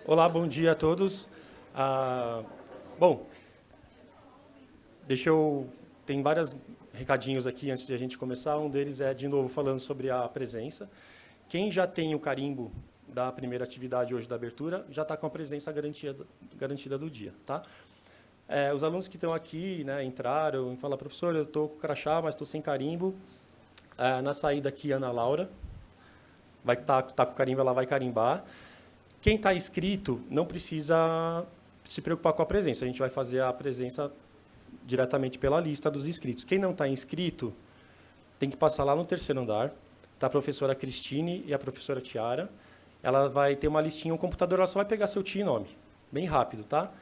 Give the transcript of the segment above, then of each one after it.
Olá, bom dia a todos. Bom, tem vários recadinhos aqui antes de a gente começar. Um deles é, de novo, falando sobre a presença. Quem já tem o carimbo da primeira atividade hoje da abertura, já está com a presença garantida do dia. Tá? Os alunos que estão aqui, né, entraram e falaram, professor, eu estou com crachá, mas estou sem carimbo. Na saída aqui, Ana Laura, vai estar com o carimbo, ela vai carimbar. Quem está inscrito não precisa se preocupar com a presença. A gente vai fazer a presença diretamente pela lista dos inscritos. Quem não está inscrito tem que passar lá no terceiro andar. Está a professora Cristine e a professora Tiara. Ela vai ter uma listinha, um computador, ela só vai pegar seu TIE e nome. Bem rápido, tá?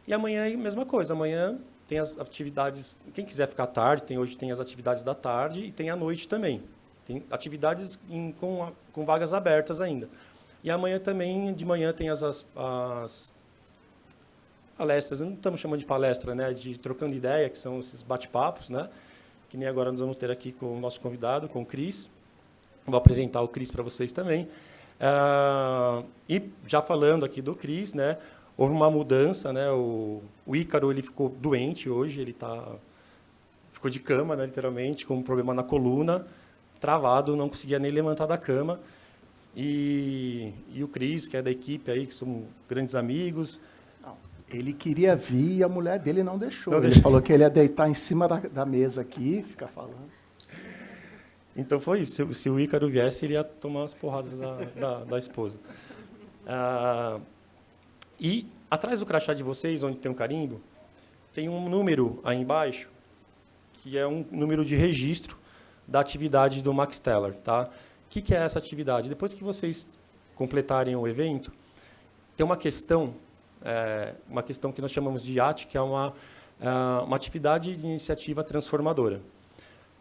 E amanhã é a mesma coisa. Amanhã tem as atividades, quem quiser ficar à tarde, hoje tem as atividades da tarde e tem à noite também. Tem atividades com vagas abertas ainda. E amanhã também, de manhã, tem as palestras, não estamos chamando de palestra, né, de trocando ideia, que são esses bate-papos, né, que nem agora nós vamos ter aqui com o nosso convidado, com o Cris. Vou apresentar o Cris para vocês também. E já falando aqui do Cris, né, houve uma mudança, né, o Ícaro ele ficou doente hoje, ele ficou de cama, né, literalmente, com um problema na coluna, travado, não conseguia nem levantar da cama. E o Cris, que é da equipe aí, que são grandes amigos. Ele queria vir e a mulher dele não deixou. Ele falou que ele ia deitar em cima da mesa aqui, ficar falando. Então foi isso. Se o Ícaro viesse, ele ia tomar as porradas da esposa. E atrás do crachá de vocês, onde tem um carimbo, tem um número aí embaixo, que é um número de registro da atividade do Max Teller, tá? O que é essa atividade? Depois que vocês completarem o evento, tem uma questão que nós chamamos de IAT, que é uma atividade de iniciativa transformadora.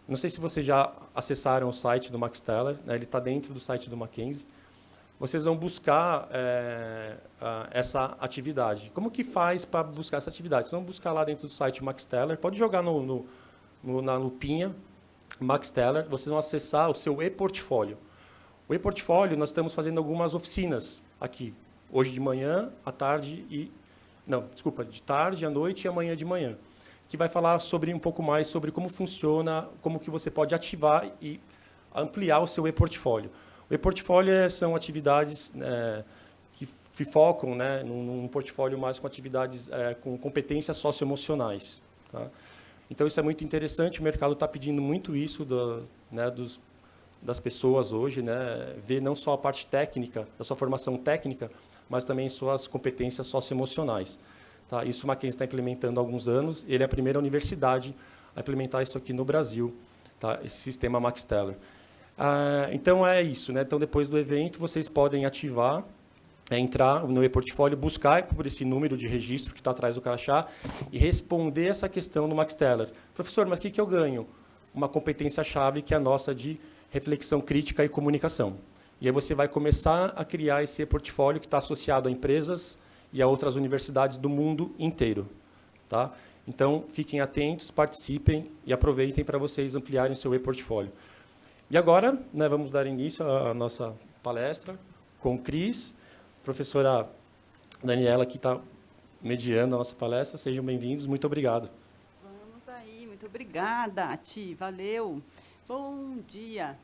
Não sei se vocês já acessaram o site do Max Teller, né, ele está dentro do site do Mackenzie. Vocês vão buscar essa atividade. Como que faz para buscar essa atividade? Vocês vão buscar lá dentro do site Max Teller, pode jogar na lupinha, Max Teller, vocês vão acessar o seu e-portfólio. O e-portfólio, nós estamos fazendo algumas oficinas aqui, hoje de manhã, à tarde de tarde, à noite e amanhã de manhã, que vai falar um pouco mais sobre como funciona, como que você pode ativar e ampliar o seu e-portfólio. O e-portfólio são atividades que focam, né, num portfólio mais com atividades com competências socioemocionais, tá? Então, isso é muito interessante, o mercado está pedindo muito isso das pessoas hoje, né? Ver não só a parte técnica, da sua formação técnica, mas também suas competências socioemocionais. Tá? Isso o Mackenzie está implementando há alguns anos, ele é a primeira universidade a implementar isso aqui no Brasil, tá? Esse sistema Max Teller. Então, é isso, né? Então, depois do evento, vocês podem ativar, entrar no e-portfólio, buscar por esse número de registro que está atrás do crachá e responder essa questão no Max Teller. Professor, mas o que eu ganho? Uma competência-chave que é a nossa de reflexão crítica e comunicação. E aí você vai começar a criar esse e-portfólio que está associado a empresas e a outras universidades do mundo inteiro. Tá? Então, fiquem atentos, participem e aproveitem para vocês ampliarem o seu e-portfólio. E agora, né, vamos dar início à nossa palestra com o Cris. Professora Daniela, que está mediando a nossa palestra. Sejam bem-vindos. Muito obrigado. Vamos aí. Muito obrigada, Ti. Valeu. Bom dia.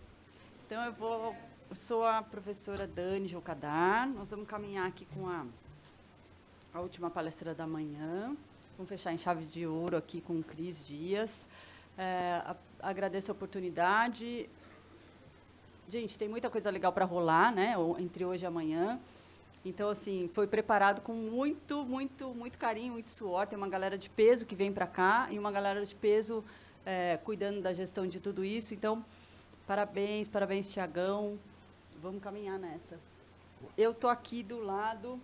Então, eu sou a professora Dani Jocadar. Nós vamos caminhar aqui com a última palestra da manhã. Vamos fechar em chave de ouro aqui com o Cris Dias. Agradeço a oportunidade. Gente, tem muita coisa legal para rolar, né, entre hoje e amanhã. Então, assim, foi preparado com muito, muito, muito carinho, muito suor. Tem uma galera de peso que vem para cá e uma galera de peso cuidando da gestão de tudo isso. Então, parabéns, Tiagão. Vamos caminhar nessa. Eu estou aqui do lado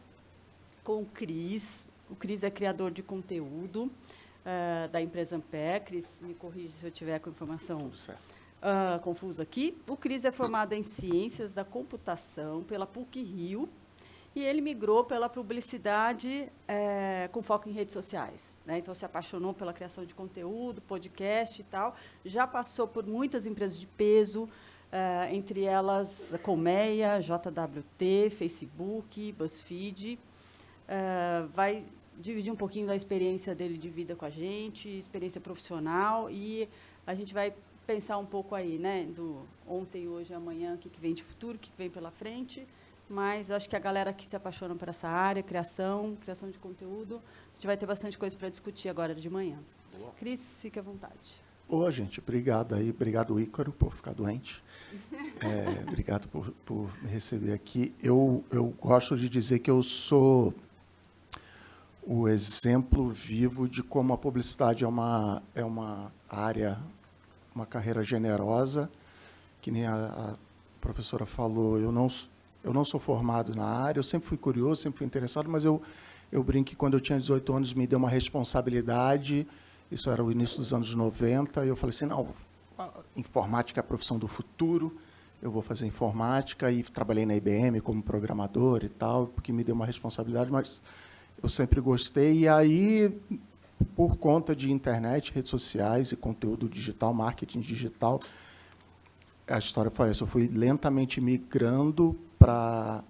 com o Cris. O Cris é criador de conteúdo da empresa Ampé. Cris, me corrija se eu tiver com informação confusa aqui. O Cris é formado em Ciências da Computação pela PUC-Rio e ele migrou pela publicidade com foco em redes sociais, né? Então, se apaixonou pela criação de conteúdo, podcast e tal. Já passou por muitas empresas de peso, entre elas a Colmeia, JWT, Facebook, BuzzFeed. Vai dividir um pouquinho da experiência dele de vida com a gente, experiência profissional, e a gente vai pensar um pouco aí, né, do ontem, hoje, amanhã, o que vem de futuro, o que vem pela frente. Mas eu acho que a galera que se apaixona por essa área, criação de conteúdo, a gente vai ter bastante coisa para discutir agora de manhã. Boa. Cris, fique à vontade. Ô, gente, obrigado aí, obrigado, Ícaro, por ficar doente. Obrigado por me receber aqui. Eu gosto de dizer que eu sou o exemplo vivo de como a publicidade é uma área, uma carreira generosa, que nem a professora falou. Eu não sou formado na área, eu sempre fui curioso, sempre fui interessado, mas eu brinco que quando eu tinha 18 anos me deu uma responsabilidade, isso era o início dos anos 90, e eu falei assim, não, informática é a profissão do futuro, eu vou fazer informática, e trabalhei na IBM como programador e tal, porque me deu uma responsabilidade, mas eu sempre gostei. E aí, por conta de internet, redes sociais e conteúdo digital, marketing digital, a história foi essa. Eu fui lentamente migrando para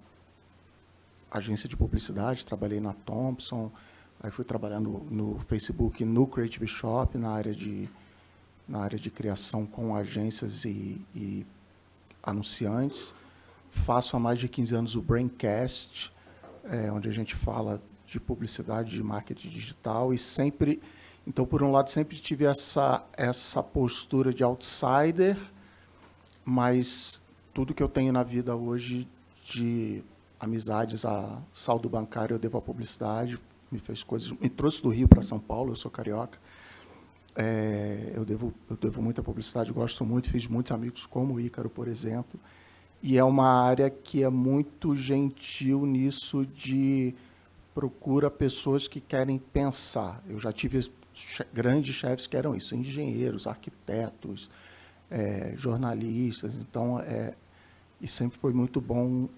agência de publicidade, trabalhei na Thomson, aí fui trabalhando no Facebook, no Creative Shop, na área de criação com agências e anunciantes. Faço há mais de 15 anos o Braincast, onde a gente fala de publicidade, de marketing digital, e sempre, então, por um lado, sempre tive essa postura de outsider, mas tudo que eu tenho na vida hoje de amizades, a saldo bancário, eu devo à publicidade, me trouxe do Rio para São Paulo, eu sou carioca, eu devo muita publicidade, gosto muito, fiz muitos amigos, como o Ícaro, por exemplo, e é uma área que é muito gentil nisso de procura pessoas que querem pensar. Eu já tive grandes chefes que eram isso, engenheiros, arquitetos, jornalistas, então, e sempre foi muito bom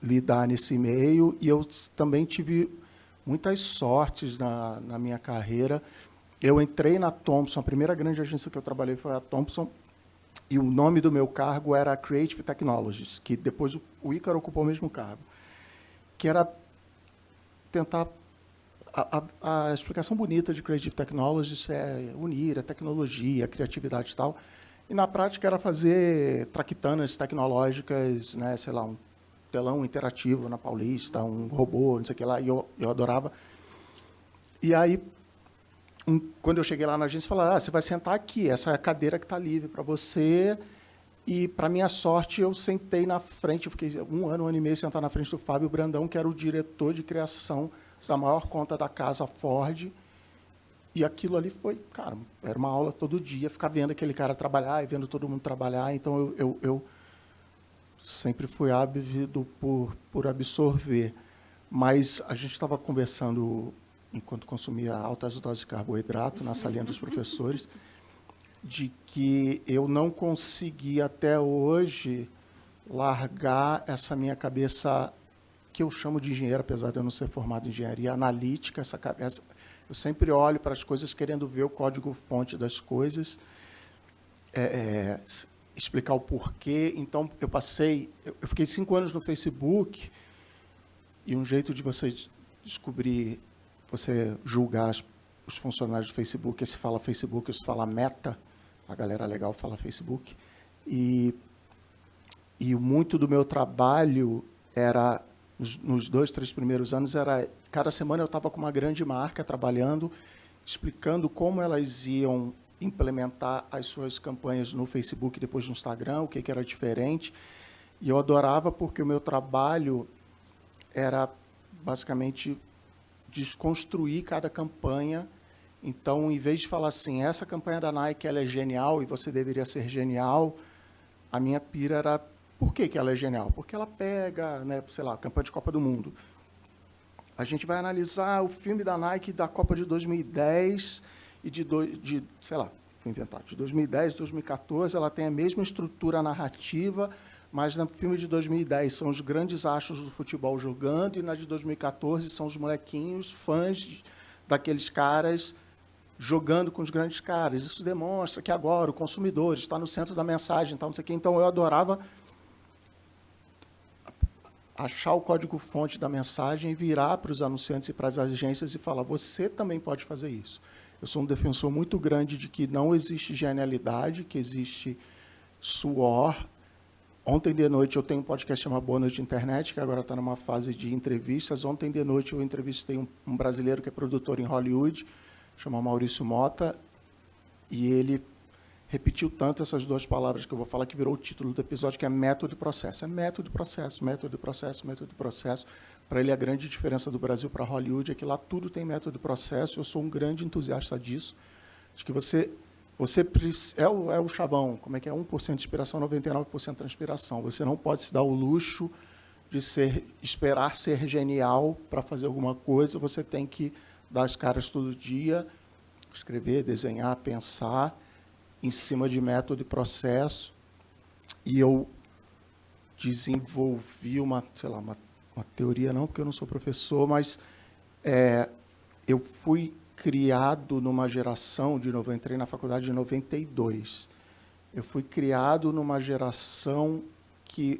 lidar nesse meio, e eu também tive muitas sortes na minha carreira. Eu entrei na Thomson, a primeira grande agência que eu trabalhei foi a Thomson, e o nome do meu cargo era Creative Technologies, que depois o Ícaro ocupou o mesmo cargo, que era tentar... A explicação bonita de Creative Technologies é unir a tecnologia, a criatividade e tal, e na prática era fazer traquitanas tecnológicas, né, sei lá, um telão interativo na Paulista, um robô, não sei o que lá, e eu adorava. E aí, quando eu cheguei lá na agência, falaram, você vai sentar aqui, essa é a cadeira que está livre para você. E, para minha sorte, eu sentei na frente, eu fiquei um ano e meio sentado na frente do Fábio Brandão, que era o diretor de criação da maior conta da casa Ford. E aquilo ali foi, cara, era uma aula todo dia, ficar vendo aquele cara trabalhar e vendo todo mundo trabalhar. Então, eu sempre fui ávido por absorver. Mas a gente estava conversando, enquanto consumia altas doses de carboidrato, na salinha dos professores, de que eu não consegui, até hoje, largar essa minha cabeça, que eu chamo de engenheiro, apesar de eu não ser formado em engenharia, analítica, essa cabeça. Eu sempre olho para as coisas querendo ver o código-fonte das coisas, explicar o porquê. Então, eu fiquei 5 anos no Facebook, e um jeito de você descobrir, você julgar os funcionários do Facebook, esse fala Facebook, esse fala Meta, a galera legal fala Facebook, e muito do meu trabalho era, nos 2, 3 primeiros anos, era, cada semana eu estava com uma grande marca trabalhando, explicando como elas iam implementar as suas campanhas no Facebook, depois no Instagram, o que era diferente. E eu adorava, porque o meu trabalho era, basicamente, desconstruir cada campanha. Então, em vez de falar assim, essa campanha da Nike ela é genial e você deveria ser genial, a minha pira era, por que ela é genial? Porque ela pega, né, sei lá, a campanha de Copa do Mundo. A gente vai analisar o filme da Nike da Copa de 2010 e sei lá, vou inventar, de 2010, 2014, ela tem a mesma estrutura narrativa, mas no filme de 2010 são os grandes astros do futebol jogando, e na de 2014 são os molequinhos, fãs daqueles caras, jogando com os grandes caras. Isso demonstra que agora o consumidor está no centro da mensagem, tal, não sei o quê. Então, eu adorava achar o código-fonte da mensagem e virar para os anunciantes e para as agências e falar, você também pode fazer isso. Eu sou um defensor muito grande de que não existe genialidade, que existe suor. Ontem de noite eu tenho um podcast chamado Boa Noite Internet, que agora está numa fase de entrevistas. Ontem de noite eu entrevistei um brasileiro que é produtor em Hollywood, chama Maurício Mota, e ele repetiu tanto essas duas palavras que eu vou falar que virou o título do episódio, que é método e processo. É método e processo, método e processo, método e processo. Para ele, a grande diferença do Brasil para Hollywood é que lá tudo tem método e processo. Eu sou um grande entusiasta disso. Acho que você é o chavão, como é que é? 1% de inspiração, 99% de transpiração. Você não pode se dar o luxo de esperar ser genial para fazer alguma coisa. Você tem que dar as caras todo dia, escrever, desenhar, pensar em cima de método e processo, e eu desenvolvi uma teoria, não, porque eu não sou professor, mas eu fui criado numa geração eu entrei na faculdade em 92. Eu fui criado numa geração que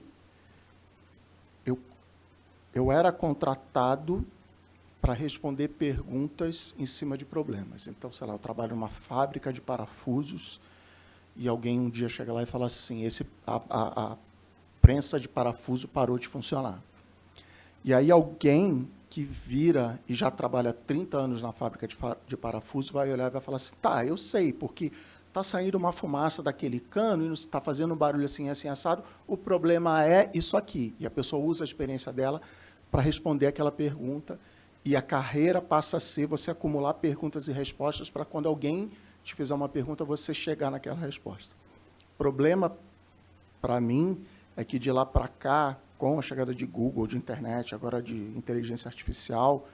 eu era contratado para responder perguntas em cima de problemas. Então, eu trabalho numa fábrica de parafusos, e alguém um dia chega lá e fala assim, a prensa de parafuso parou de funcionar. E aí alguém que vira e já trabalha 30 anos na fábrica de parafuso vai olhar e vai falar assim, tá, eu sei, porque está saindo uma fumaça daquele cano e está fazendo um barulho assim, assim, assado, o problema é isso aqui. E a pessoa usa a experiência dela para responder aquela pergunta, e a carreira passa a ser você acumular perguntas e respostas para quando alguém te fizer uma pergunta, você chegar naquela resposta. O problema, para mim, é que de lá para cá, com a chegada de Google, de internet, agora de inteligência artificial,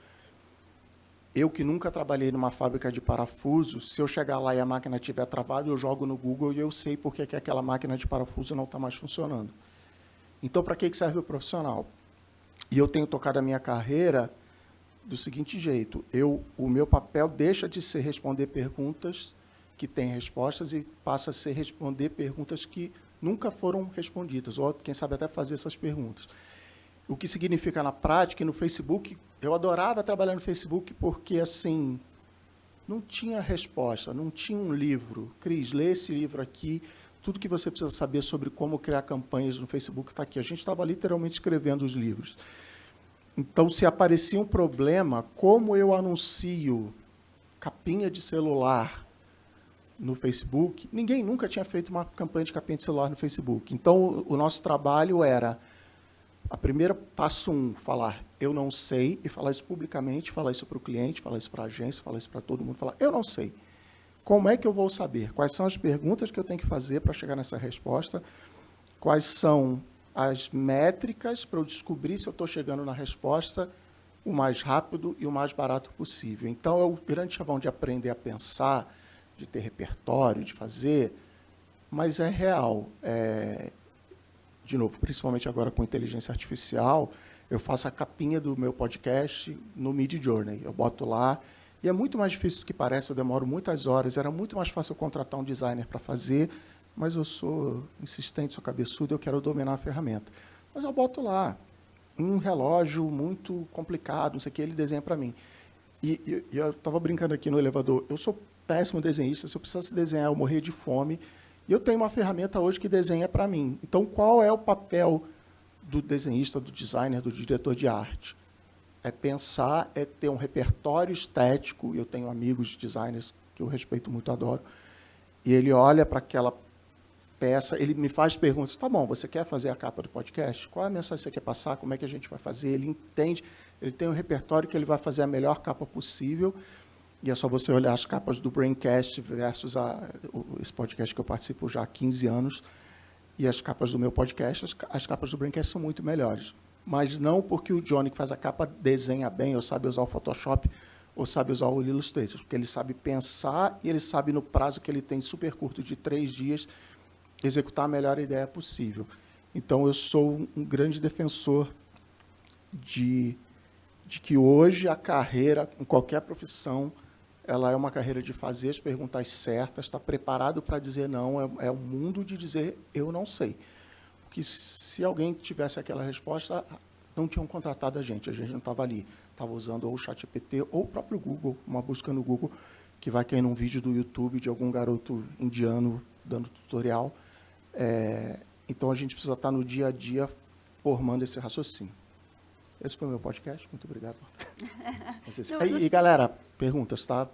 eu que nunca trabalhei numa fábrica de parafusos, se eu chegar lá e a máquina estiver travada, eu jogo no Google e eu sei por que aquela máquina de parafuso não está mais funcionando. Então, para que serve o profissional? E eu tenho tocado a minha carreira do seguinte jeito, o meu papel deixa de ser responder perguntas que têm respostas e passa a ser responder perguntas que nunca foram respondidas, ou quem sabe até fazer essas perguntas. O que significa na prática, no Facebook, eu adorava trabalhar no Facebook porque, assim, não tinha resposta, não tinha um livro. Cris, lê esse livro aqui, tudo que você precisa saber sobre como criar campanhas no Facebook está aqui. A gente estava literalmente escrevendo os livros. Então, se aparecia um problema, como eu anuncio capinha de celular no Facebook, ninguém nunca tinha feito uma campanha de capinha de celular no Facebook. Então, o nosso trabalho era, a primeira, passo 1, falar eu não sei, e falar isso publicamente, falar isso para o cliente, falar isso para a agência, falar isso para todo mundo, falar eu não sei. Como é que eu vou saber? Quais são as perguntas que eu tenho que fazer para chegar nessa resposta? Quais são as métricas para eu descobrir se eu estou chegando na resposta o mais rápido e o mais barato possível? Então, é o grande chavão de aprender a pensar, de ter repertório, de fazer, mas é real. De novo, principalmente agora com inteligência artificial, eu faço a capinha do meu podcast no Midjourney. Eu boto lá, e é muito mais difícil do que parece, eu demoro muitas horas, era muito mais fácil eu contratar um designer para fazer, mas eu sou insistente, sou cabeçudo, eu quero dominar a ferramenta. Mas eu boto lá um relógio muito complicado, não sei o que, ele desenha para mim. E eu estava brincando aqui no elevador, eu sou péssimo desenhista, se eu precisasse desenhar, eu morria de fome, e eu tenho uma ferramenta hoje que desenha para mim. Então, qual é o papel do desenhista, do designer, do diretor de arte? É pensar, é ter um repertório estético, eu tenho amigos de designers que eu respeito muito, adoro, e ele olha para aquela peça, ele me faz perguntas, tá bom, você quer fazer a capa do podcast? Qual é a mensagem que você quer passar? Como é que a gente vai fazer? Ele entende, ele tem um repertório que ele vai fazer a melhor capa possível, e é só você olhar as capas do Braincast versus esse podcast que eu participo já há 15 anos, e as capas do meu podcast, as capas do Braincast são muito melhores. Mas não porque o Johnny, que faz a capa, desenha bem, ou sabe usar o Photoshop, ou sabe usar o Illustrator, porque ele sabe pensar e ele sabe, no prazo que ele tem super curto de 3 dias, executar a melhor ideia possível. Então, eu sou um grande defensor de que hoje a carreira, em qualquer profissão, ela é uma carreira de fazer as perguntas certas, estar preparado para dizer não, é o mundo de dizer eu não sei. Porque se alguém tivesse aquela resposta, não tinham contratado a gente não estava ali. Estava usando ou o ChatGPT ou o próprio Google, uma busca no Google, que vai cair num vídeo do YouTube de algum garoto indiano dando tutorial. Então, a gente precisa estar no dia a dia formando esse raciocínio. Esse foi o meu podcast. Muito obrigado. E, galera, perguntas, tá?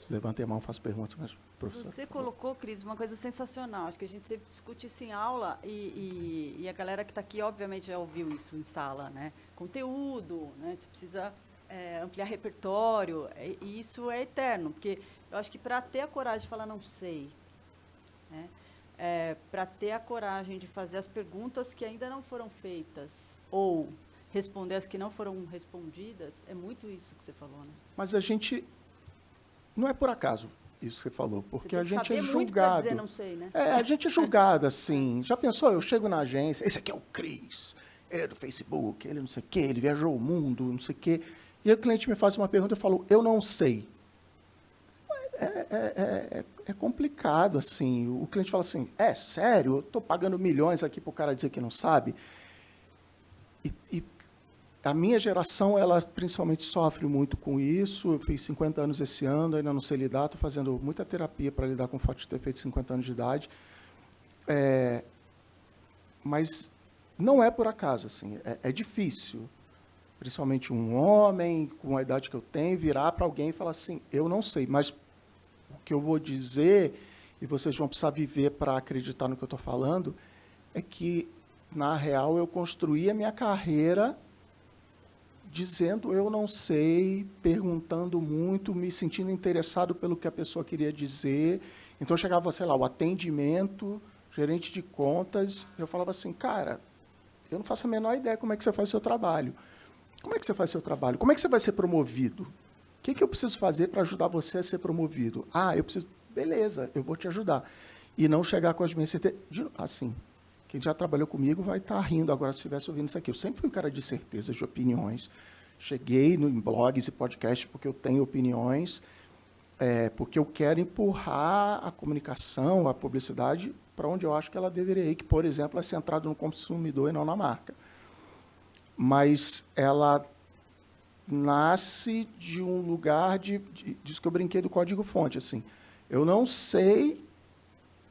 Levantei a mão, faço perguntas, mas, professor. Você colocou, Cris, uma coisa sensacional. Acho que a gente sempre discute isso em aula e a galera que está aqui, obviamente, já ouviu isso em sala, né? Conteúdo, né? Você precisa ampliar repertório, e isso é eterno, porque eu acho que para ter a coragem de falar não sei, né? Para ter a coragem de fazer as perguntas que ainda não foram feitas, ou responder as que não foram respondidas, é muito isso que você falou, né? Mas a gente... Não é por acaso isso que você falou, porque a gente é muito pra julgado. dizer não sei, né? A gente é julgado, assim. Já pensou? Eu chego na agência, esse aqui é o Cris, ele é do Facebook, ele não sei o quê, ele viajou o mundo, não sei o quê. E aí o cliente me faz uma pergunta e eu falo, eu não sei. É complicado, assim. O cliente fala assim, sério? Eu estou pagando milhões aqui para o cara dizer que não sabe? E a minha geração, ela principalmente sofre muito com isso. Eu fiz 50 anos esse ano, ainda não sei lidar, estou fazendo muita terapia para lidar com o fato de ter feito 50 anos de idade. Mas não é por acaso, assim. É difícil, principalmente um homem com a idade que eu tenho, virar para alguém e falar assim, eu não sei, mas o que eu vou dizer, e vocês vão precisar viver para acreditar no que eu estou falando, é que, na real, eu construí a minha carreira dizendo eu não sei, perguntando muito, me sentindo interessado pelo que a pessoa queria dizer. Então, eu chegava, sei lá, o atendimento, gerente de contas, eu falava assim, cara, eu não faço a menor ideia como é que você faz o seu trabalho. Como é que você faz o seu trabalho? Como é que você vai ser promovido? O que eu preciso fazer para ajudar você a ser promovido? Eu preciso... Beleza, eu vou te ajudar. E não chegar com as minhas certezas. Assim, quem já trabalhou comigo vai estar rindo agora se estivesse ouvindo isso aqui. Eu sempre fui um cara de certezas, de opiniões. Cheguei em blogs e podcasts porque eu tenho opiniões, porque eu quero empurrar a comunicação, a publicidade, para onde eu acho que ela deveria ir, que, por exemplo, é centrado no consumidor e não na marca. Mas ela nasce de um lugar disso que eu brinquei do código-fonte. Assim. Eu não sei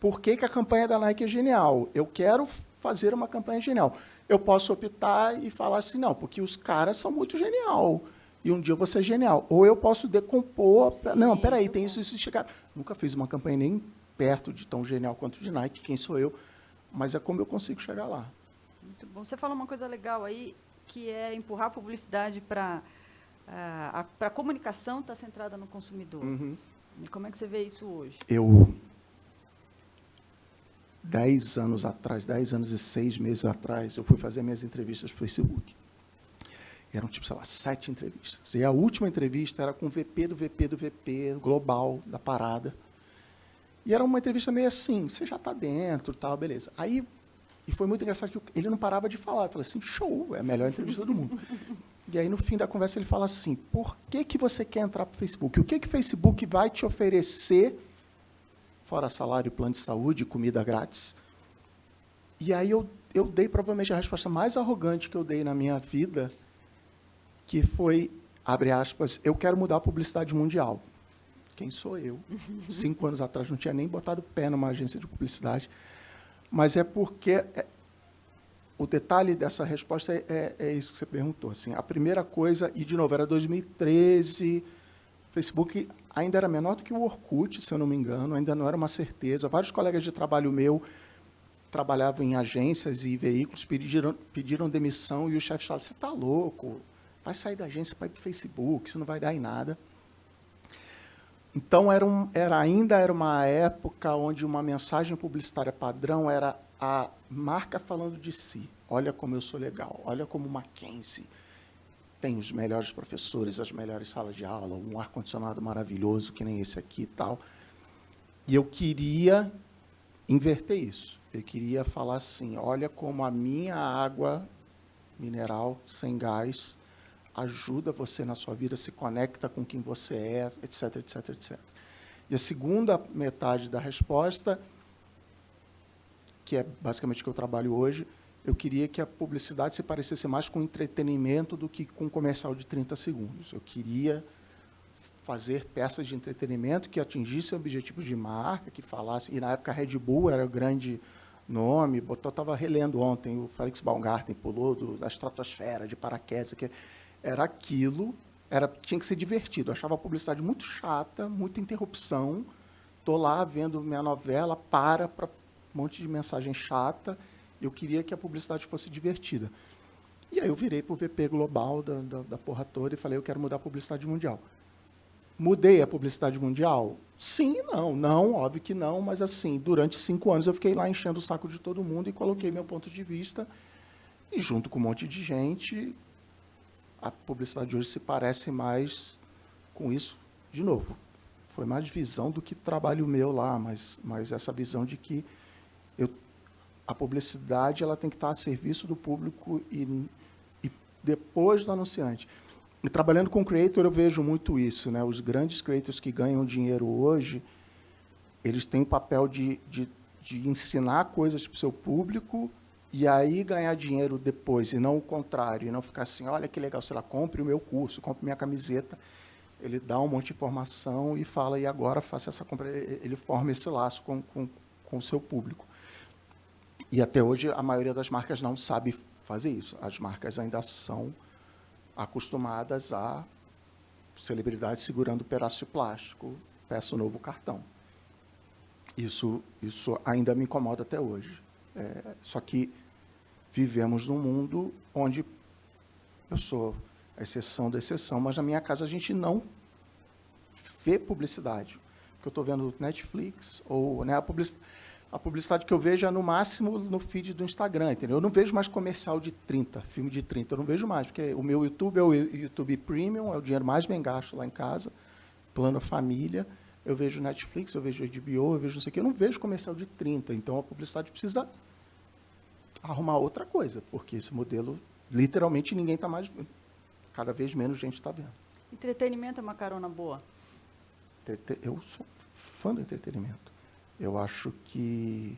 por que a campanha da Nike é genial. Eu quero fazer uma campanha genial. Eu posso optar e falar assim, não, porque os caras são muito genial. E um dia eu vou ser genial. Ou eu posso decompor. Sim, não, peraí, tem isso. Nunca fiz uma campanha nem perto de tão genial quanto de Nike, quem sou eu, mas é como eu consigo chegar lá. Muito bom. Você falou uma coisa legal aí, que é empurrar a publicidade para... a comunicação está centrada no consumidor. Uhum. Como é que você vê isso hoje? 10 anos atrás, 10 anos e 6 meses atrás, eu fui fazer minhas entrevistas para o Facebook. E eram, sei lá, 7 entrevistas. E a última entrevista era com o VP do VP global da parada. E era uma entrevista meio assim, você já está dentro, tal, beleza. Aí, e foi muito engraçado que ele não parava de falar. Eu falei assim, show, é a melhor entrevista do mundo. E aí, no fim da conversa, ele fala assim, por que você quer entrar para o Facebook? O que o Facebook vai te oferecer, fora salário, plano de saúde, comida grátis? E aí eu dei provavelmente a resposta mais arrogante que eu dei na minha vida, que foi, abre aspas, eu quero mudar a publicidade mundial. Quem sou eu? 5 anos atrás não tinha nem botado pé numa agência de publicidade. Mas é porque... o detalhe dessa resposta é isso que você perguntou. Assim, a primeira coisa, e de novo, era 2013, o Facebook ainda era menor do que o Orkut, se eu não me engano, ainda não era uma certeza. Vários colegas de trabalho meu trabalhavam em agências e veículos, pediram demissão, e o chefe falava, você está louco, vai sair da agência para ir para o Facebook, isso não vai dar em nada. Então, ainda era uma época onde uma mensagem publicitária padrão era a marca falando de si. Olha como eu sou legal, olha como o Mackenzie tem os melhores professores, as melhores salas de aula, um ar-condicionado maravilhoso, que nem esse aqui e tal. E eu queria inverter isso. Eu queria falar assim, olha como a minha água mineral, sem gás, ajuda você na sua vida, se conecta com quem você é, etc, etc, etc. E a segunda metade da resposta, que é basicamente o que eu trabalho hoje, eu queria que a publicidade se parecesse mais com entretenimento do que com um comercial de 30 segundos. Eu queria fazer peças de entretenimento que atingissem objetivos de marca, que falassem... E, na época, a Red Bull era o grande nome. Eu estava relendo ontem, o Felix Baumgarten pulou da estratosfera, de paraquedas. Era aquilo, tinha que ser divertido. Eu achava a publicidade muito chata, muita interrupção. Estou lá vendo minha novela, para um monte de mensagem chata. Eu queria que a publicidade fosse divertida. E aí eu virei para o VP global da porra toda e falei, eu quero mudar a publicidade mundial. Mudei a publicidade mundial? Sim e não. Não, óbvio que não, mas assim, durante 5 anos eu fiquei lá enchendo o saco de todo mundo e coloquei meu ponto de vista. E junto com um monte de gente, a publicidade de hoje se parece mais com isso. De novo, foi mais visão do que trabalho meu lá, mas essa visão de que a publicidade ela tem que estar a serviço do público e depois do anunciante. E trabalhando com creator, eu vejo muito isso, né? Os grandes creators que ganham dinheiro hoje, eles têm o papel de ensinar coisas para o seu público e aí ganhar dinheiro depois, e não o contrário, e não ficar assim, olha que legal, sei lá, compre o meu curso, compre minha camiseta. Ele dá um monte de informação e fala, e agora faça essa compra. Ele forma esse laço com o seu público. E até hoje a maioria das marcas não sabe fazer isso. As marcas ainda são acostumadas a celebridades segurando um pedaço de plástico, peça um novo cartão. Isso ainda me incomoda até hoje. Só que vivemos num mundo onde eu sou a exceção da exceção, mas na minha casa a gente não vê publicidade. Porque eu estou vendo Netflix, ou né, a publicidade que eu vejo é, no máximo, no feed do Instagram, entendeu? Eu não vejo mais comercial de 30, filme de 30, eu não vejo mais, porque o meu YouTube é o YouTube Premium, é o dinheiro mais bem gasto lá em casa, plano família, eu vejo Netflix, eu vejo HBO, eu vejo não sei o quê, eu não vejo comercial de 30, então a publicidade precisa arrumar outra coisa, porque esse modelo, literalmente, ninguém está mais vendo. Cada vez menos gente está vendo. Entretenimento é uma carona boa? Eu sou fã do entretenimento. Eu acho que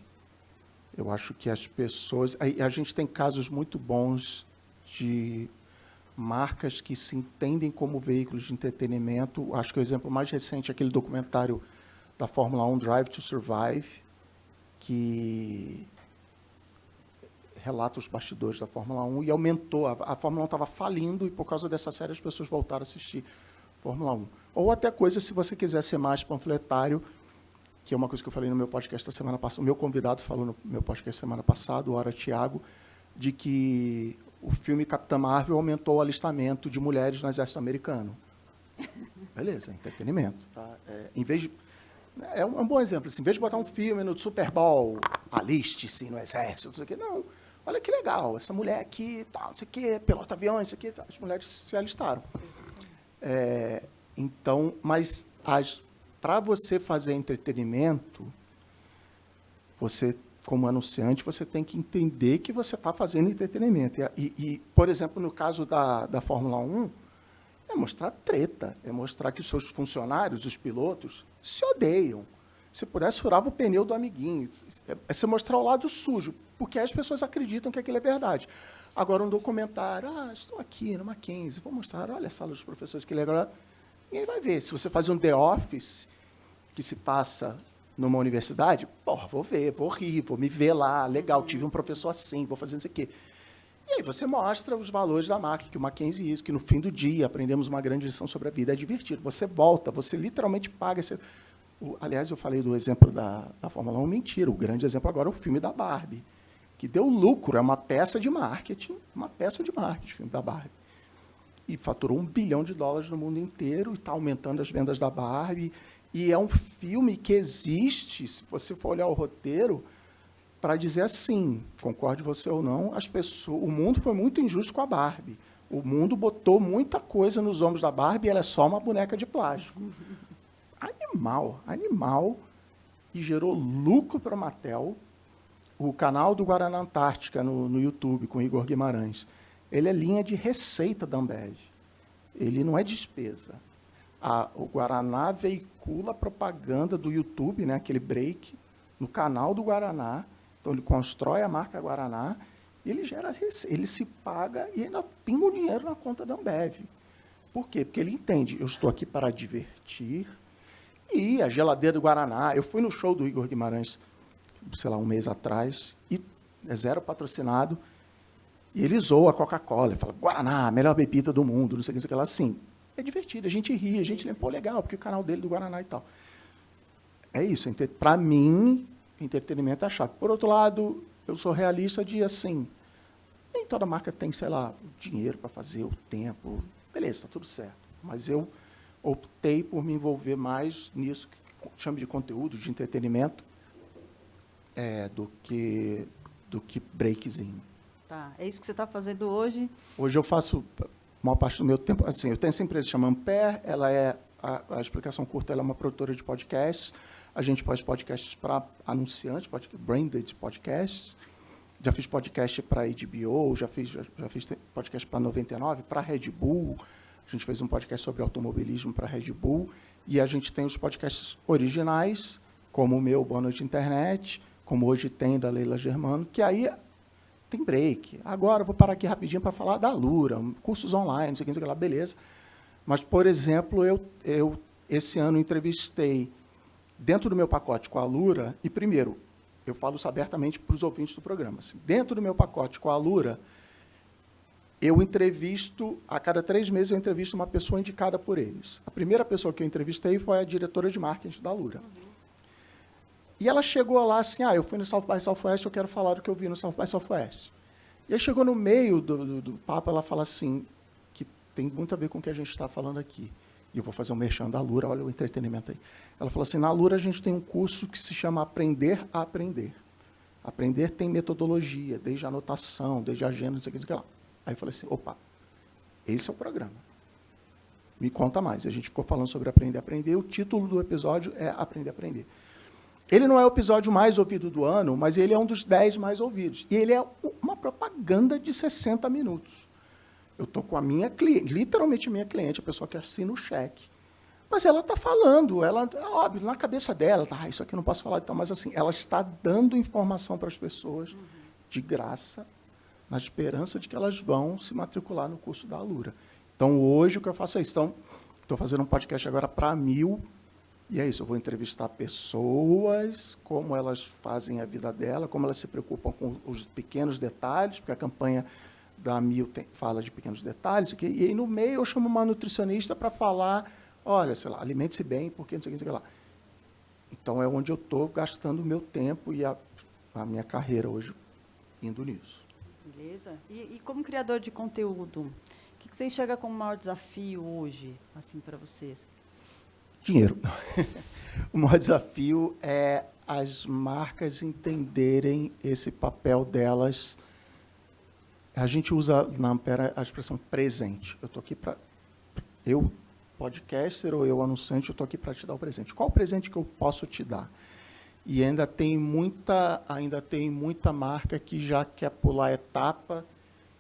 as pessoas... A gente tem casos muito bons de marcas que se entendem como veículos de entretenimento. Acho que o exemplo mais recente é aquele documentário da Fórmula 1, Drive to Survive, que relata os bastidores da Fórmula 1 e aumentou. A Fórmula 1 estava falindo e, por causa dessa série, as pessoas voltaram a assistir Fórmula 1. Ou até coisa, se você quiser ser mais panfletário, que é uma coisa que eu falei no meu podcast da semana passada, o meu convidado falou no meu podcast semana passada, o Hora Thiago, de que o filme Capitã Marvel aumentou o alistamento de mulheres no exército americano. Beleza, entretenimento. Tá? Em vez de, é um bom exemplo. Assim, em vez de botar um filme no Super Bowl, aliste-se no exército, não sei o quê, não. Olha que legal, essa mulher aqui, tal, não sei o quê, pilota aviões, isso aqui, as mulheres se alistaram. Então, mas para você fazer entretenimento, você, como anunciante, você tem que entender que você está fazendo entretenimento. Por exemplo, no caso da Fórmula 1, é mostrar treta, é mostrar que os seus funcionários, os pilotos, se odeiam. Se pudesse, furava o pneu do amiguinho. É você mostrar o lado sujo, porque as pessoas acreditam que aquilo é verdade. Agora, um documentário, estou aqui no Mackenzie, vou mostrar, olha a sala dos professores, que legal. Ninguém vai ver. Se você faz um The Office, que se passa numa universidade, porra, vou ver, vou rir, vou me ver lá, legal, tive um professor assim, vou fazer isso aqui. E aí você mostra os valores da marca, que o Mackenzie isso, que no fim do dia aprendemos uma grande lição sobre a vida, é divertido. Você volta, você literalmente paga. Aliás, eu falei do exemplo da Fórmula 1, mentira. O grande exemplo agora é o filme da Barbie, que deu lucro, é uma peça de marketing, o filme da Barbie. E faturou $1 bilhão no mundo inteiro, e está aumentando as vendas da Barbie. E é um filme que existe, se você for olhar o roteiro, para dizer assim, concorde você ou não, o mundo foi muito injusto com a Barbie. O mundo botou muita coisa nos ombros da Barbie e ela é só uma boneca de plástico. Animal, e gerou lucro para a Mattel. O canal do Guaraná Antártica no YouTube, com Igor Guimarães, ele é linha de receita da Ambev. ele não é despesa. O Guaraná veicula a propaganda do YouTube, né, aquele break, no canal do Guaraná. Então, ele constrói a marca Guaraná e ele se paga e ainda pinga o dinheiro na conta da Ambev. Por quê? Porque ele entende, eu estou aqui para divertir. E a geladeira do Guaraná, eu fui no show do Igor Guimarães, sei lá, um mês atrás, e é zero patrocinado, e ele zoa a Coca-Cola, ele fala, Guaraná, a melhor bebida do mundo, não sei o que lá, assim. É divertido, a gente ri, a gente lembra, pô, legal, porque o canal dele do Guaraná e tal. É isso, para mim, entretenimento é chato. Por outro lado, eu sou realista de, assim, nem toda marca tem, sei lá, o dinheiro para fazer, o tempo, beleza, está tudo certo. Mas eu optei por me envolver mais nisso, que chamo de conteúdo, de entretenimento, do que breakzinho. Tá, é isso que você está fazendo hoje? Hoje eu faço a maior parte do meu tempo, assim, eu tenho essa empresa que chama Ampere, ela é, a explicação curta, ela é uma produtora de podcasts, a gente faz podcasts para anunciantes, branded podcasts, já fiz podcast para HBO, já fiz podcast para 99, para Red Bull, a gente fez um podcast sobre automobilismo para Red Bull, e a gente tem os podcasts originais, como o meu, Boa Noite Internet, como hoje tem da Leila Germano, que aí tem break. Agora, eu vou parar aqui rapidinho para falar da Alura, cursos online, não sei o que lá, beleza. Mas, por exemplo, eu esse ano entrevistei, dentro do meu pacote com a Alura, e primeiro, eu falo isso abertamente para os ouvintes do programa, assim, dentro do meu pacote com a Alura, eu entrevisto, a cada 3 meses eu entrevisto uma pessoa indicada por eles. A primeira pessoa que eu entrevistei foi a diretora de marketing da Alura. Uhum. E ela chegou lá assim, eu fui no South by Southwest, eu quero falar do que eu vi no South by Southwest. E aí chegou no meio do papo, ela fala assim, que tem muito a ver com o que a gente está falando aqui. E eu vou fazer um merchan da Alura, olha o entretenimento aí. Ela falou assim, na Alura a gente tem um curso que se chama Aprender a Aprender. Aprender tem metodologia, desde a anotação, desde a agenda, não sei o que lá. Aí eu falei assim, opa, esse é o programa. Me conta mais. A gente ficou falando sobre Aprender a Aprender, o título do episódio é Aprender a Aprender. Ele não é o episódio mais ouvido do ano, mas ele é um dos 10 mais ouvidos. E ele é uma propaganda de 60 minutos. Eu estou com a minha cliente, literalmente a minha cliente, a pessoa que assina o cheque. Mas ela está falando, ela, óbvio, na cabeça dela, isso aqui eu não posso falar, então, mas assim, ela está dando informação para as pessoas de graça, na esperança de que elas vão se matricular no curso da Alura. Então, hoje, o que eu faço é isso. Então, estou fazendo um podcast agora para 1000, e é isso, eu vou entrevistar pessoas, como elas fazem a vida dela, como elas se preocupam com os pequenos detalhes, porque a campanha da 1000 fala de pequenos detalhes, e aí no meio eu chamo uma nutricionista para falar, olha, sei lá, alimente-se bem, porque não sei o que lá. Então, é onde eu estou gastando o meu tempo e a minha carreira hoje indo nisso. Beleza. E como criador de conteúdo, o que você enxerga como o maior desafio hoje, assim, para vocês? Dinheiro. O maior desafio é as marcas entenderem esse papel delas. A gente usa na Ampere a expressão presente. Eu estou aqui para... Eu, podcaster ou eu, anunciante, eu estou aqui para te dar o presente. Qual o presente que eu posso te dar? E ainda tem muita marca que já quer pular a etapa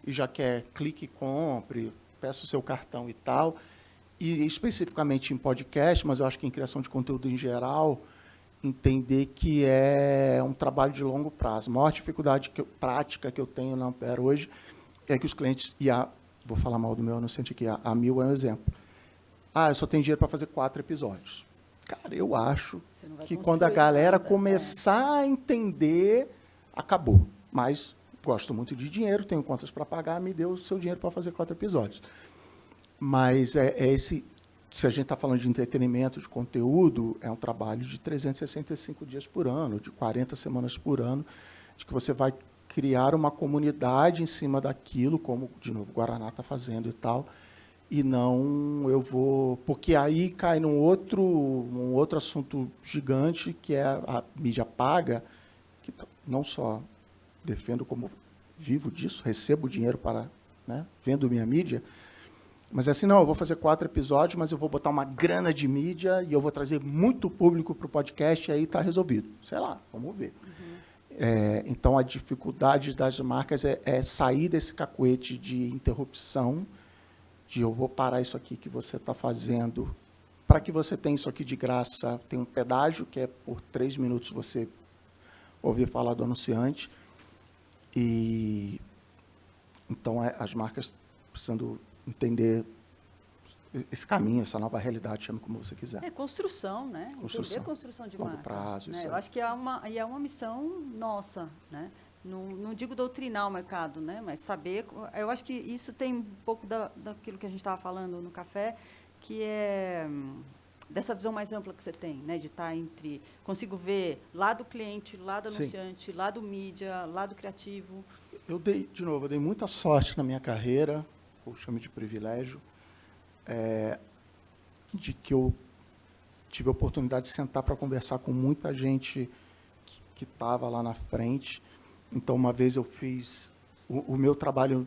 e já quer clique e compre, peça o seu cartão e tal. E especificamente em podcast, mas eu acho que em criação de conteúdo em geral, entender que é um trabalho de longo prazo. A maior dificuldade prática que eu tenho na Ampere hoje é que os clientes, vou falar mal do meu anunciante aqui, a 1000 é um exemplo. Eu só tenho dinheiro para fazer 4 episódios. Cara, eu acho que quando a galera começar a entender, acabou. Mas gosto muito de dinheiro, tenho contas para pagar, me dê o seu dinheiro para fazer 4 episódios. Mas se a gente está falando de entretenimento, de conteúdo, é um trabalho de 365 dias por ano, de 40 semanas por ano, de que você vai criar uma comunidade em cima daquilo, como, de novo, o Guaraná está fazendo e tal, e não eu vou... Porque aí cai num outro assunto gigante, que é a mídia paga, que não só defendo como vivo disso, recebo dinheiro para, vendo minha mídia, mas é assim, não, eu vou fazer 4 episódios, mas eu vou botar uma grana de mídia e eu vou trazer muito público para o podcast e aí está resolvido. Sei lá, vamos ver. Uhum. Então, a dificuldade das marcas é sair desse cacuete de interrupção, de eu vou parar isso aqui que você está fazendo, para que você tenha isso aqui de graça, tem um pedágio, que é por 3 minutos você ouvir falar do anunciante. E então as marcas precisando entender esse caminho, essa nova realidade, chame como você quiser. Construção, né? Construção. Entender construção de Longo marca. prazo, Né? isso Eu aí. acho que é uma missão nossa, né? Não digo doutrinar o mercado, né? Mas saber. Eu acho que isso tem um pouco daquilo que a gente estava falando no café, que é dessa visão mais ampla que você tem, né? De estar entre. Consigo ver lá do cliente, lá do anunciante, lá do mídia, lá do criativo. Eu dei muita sorte na minha carreira, ou chame de privilégio, de que eu tive a oportunidade de sentar para conversar com muita gente que estava lá na frente. Então, uma vez eu fiz... O meu trabalho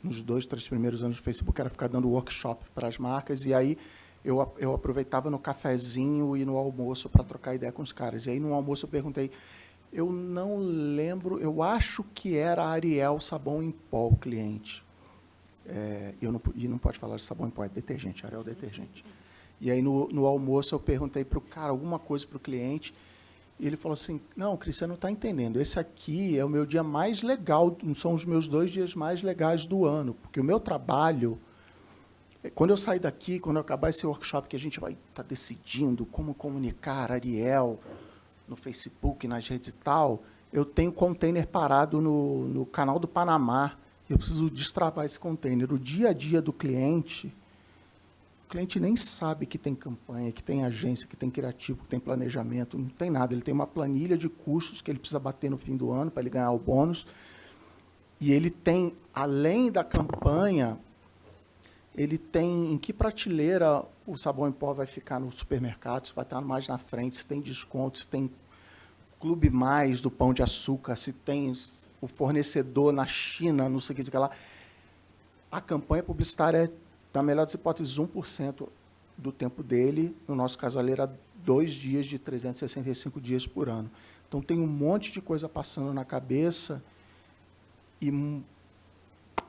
nos 2, 3 primeiros anos do Facebook era ficar dando workshop para as marcas, e aí eu aproveitava no cafezinho e no almoço para trocar ideia com os caras. E aí, no almoço, eu perguntei... Eu não lembro, eu acho que era Ariel Sabão em Pó, o cliente. E não pode falar de sabão em pó, é detergente, Ariel detergente. E aí, no almoço, eu perguntei para o cara alguma coisa para o cliente, e ele falou assim, não, Cris, você não está entendendo, esse aqui é o meu dia mais legal, são os meus 2 dias mais legais do ano, porque o meu trabalho, quando eu sair daqui, quando eu acabar esse workshop, que a gente vai estar decidindo como comunicar Ariel no Facebook, nas redes e tal, eu tenho container parado no canal do Panamá, eu preciso destravar esse container. O dia a dia do cliente, o cliente nem sabe que tem campanha, que tem agência, que tem criativo, que tem planejamento, não tem nada. Ele tem uma planilha de custos que ele precisa bater no fim do ano para ele ganhar o bônus. E ele tem, além da campanha, ele tem em que prateleira o sabão em pó vai ficar no supermercado, se vai estar mais na frente, se tem desconto, se tem Clube Mais do Pão de Açúcar, se tem o fornecedor na China, não sei o que lá. A campanha publicitária é, na melhor das hipóteses, 1% do tempo dele. No nosso caso, ali era 2 dias de 365 dias por ano. Então, tem um monte de coisa passando na cabeça e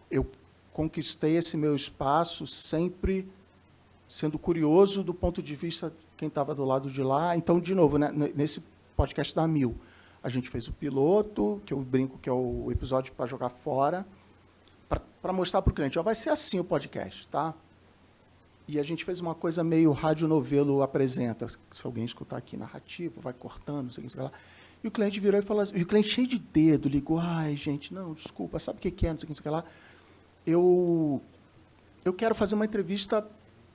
eu conquistei esse meu espaço sempre sendo curioso do ponto de vista de quem estava do lado de lá. Então, de novo, né, nesse podcast da Mil, a gente fez o piloto, que eu brinco que é o episódio para jogar fora, para mostrar para o cliente, ó, vai ser assim o podcast, tá? E a gente fez uma coisa meio radionovelo apresenta, se alguém escutar aqui narrativo, vai cortando, não sei o que lá. E o cliente virou e falou assim, e o cliente cheio de dedo, ligou, ai, gente, não, desculpa, sabe o que é, não sei o que lá. Eu quero fazer uma entrevista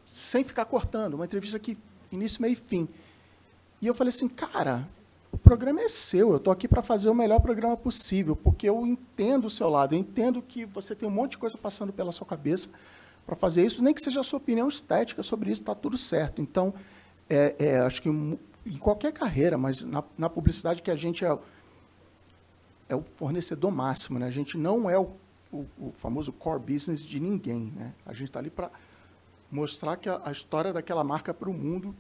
sem ficar cortando, uma entrevista que início, meio e fim. E eu falei assim, cara, o programa é seu, eu estou aqui para fazer o melhor programa possível, porque eu entendo o seu lado, eu entendo que você tem um monte de coisa passando pela sua cabeça para fazer isso, nem que seja a sua opinião estética sobre isso, está tudo certo. Então, acho que em qualquer carreira, mas na publicidade que a gente é o fornecedor máximo, né? A gente não é o famoso core business de ninguém, né? A gente está ali para mostrar que a história daquela marca para o mundo,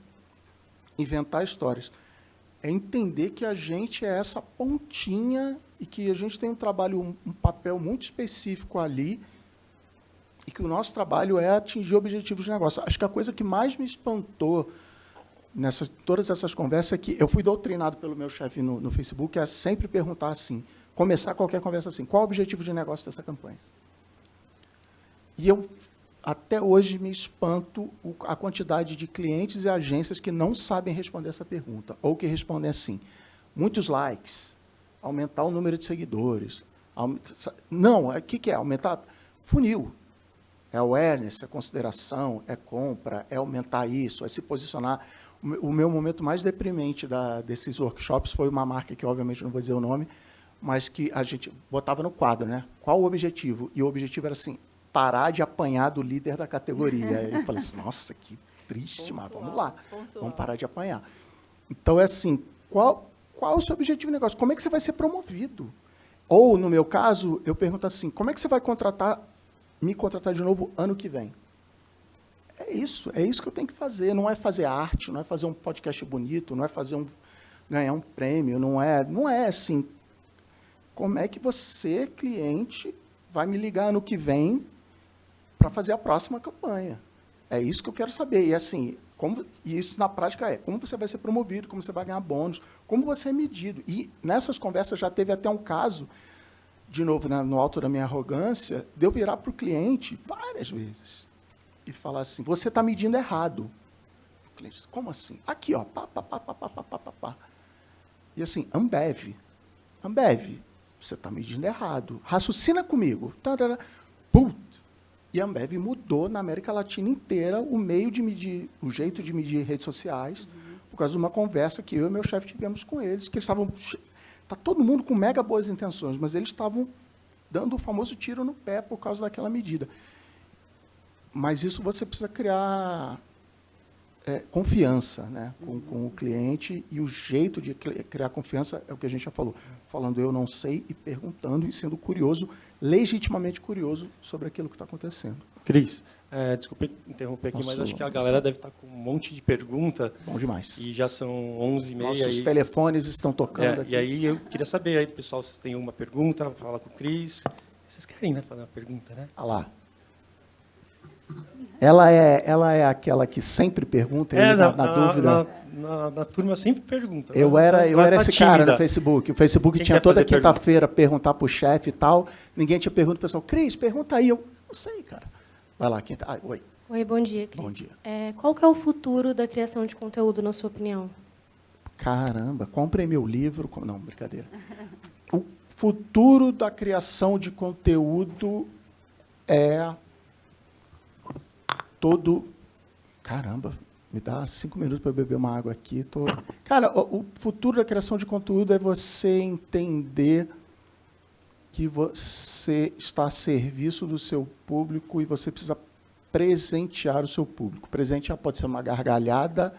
inventar histórias. É entender que a gente é essa pontinha e que a gente tem um trabalho, um papel muito específico ali e que o nosso trabalho é atingir objetivos de negócio. Acho que a coisa que mais me espantou todas essas conversas é que eu fui doutrinado pelo meu chefe no Facebook a sempre perguntar assim, começar qualquer conversa assim, qual é o objetivo de negócio dessa campanha? E eu, até hoje, me espanto a quantidade de clientes e agências que não sabem responder essa pergunta, ou que respondem assim, muitos likes, aumentar o número de seguidores. Não, o que é? Aumentar funil. É awareness, é consideração, é compra, é aumentar isso, é se posicionar. O meu momento mais deprimente desses workshops foi uma marca que, obviamente, não vou dizer o nome, mas que a gente botava no quadro, né? Qual o objetivo? E o objetivo era assim, parar de apanhar do líder da categoria. Aí eu falei assim, nossa, que triste, mas vamos lá, vamos parar de apanhar. Então, é assim, qual é o seu objetivo de negócio? Como é que você vai ser promovido? Ou, no meu caso, eu pergunto assim, como é que você vai me contratar de novo ano que vem? É isso que eu tenho que fazer. Não é fazer arte, não é fazer um podcast bonito, não é ganhar um prêmio, não é assim. Como é que você, cliente, vai me ligar ano que vem para fazer a próxima campanha. É isso que eu quero saber. E, assim, e isso, na prática, como você vai ser promovido, como você vai ganhar bônus, como você é medido. E, nessas conversas, já teve até um caso, de novo, no alto da minha arrogância, de eu virar para o cliente várias vezes e falar assim, você está medindo errado. O cliente diz, como assim? Aqui, ó, pá, pá, pá, pá, pá, pá, pá, pá. E assim, Ambev, você está medindo errado. Raciocina comigo. Putz. E a Ambev mudou na América Latina inteira o meio de medir, o jeito de medir redes sociais, por causa de uma conversa que eu e meu chefe tivemos com eles, que eles estavam... Está todo mundo com mega boas intenções, mas eles estavam dando o famoso tiro no pé por causa daquela medida. Mas isso você precisa criar confiança, né, com o cliente, e o jeito de criar confiança é o que a gente já falou, falando eu não sei e perguntando e sendo curioso, legitimamente curioso sobre aquilo que está acontecendo. Cris, desculpe interromper aqui, mas acho que a galera deve estar com um monte de pergunta. Bom demais. E já são 11h30. Nossos telefones estão tocando aqui. E aí eu queria saber, aí, pessoal, se vocês têm alguma pergunta, fala com o Cris. Vocês querem, né, fazer uma pergunta, né? Ah lá. Ela é aquela que sempre pergunta, na dúvida. Na turma sempre pergunta. Eu era esse cara no Facebook. O Facebook tinha toda quinta-feira perguntar para o chefe e tal. Ninguém tinha pergunta. O pessoal, Cris, pergunta aí. Eu não sei, cara. Vai lá, quem tá? Oi. Oi, bom dia, Cris. Bom dia. Qual que é o futuro da criação de conteúdo, na sua opinião? Caramba, comprei meu livro. Não, brincadeira. O futuro da criação de conteúdo é todo... Caramba, me dá 5 minutos para eu beber uma água aqui. Cara, o futuro da criação de conteúdo é você entender que você está a serviço do seu público e você precisa presentear o seu público. Presentear pode ser uma gargalhada,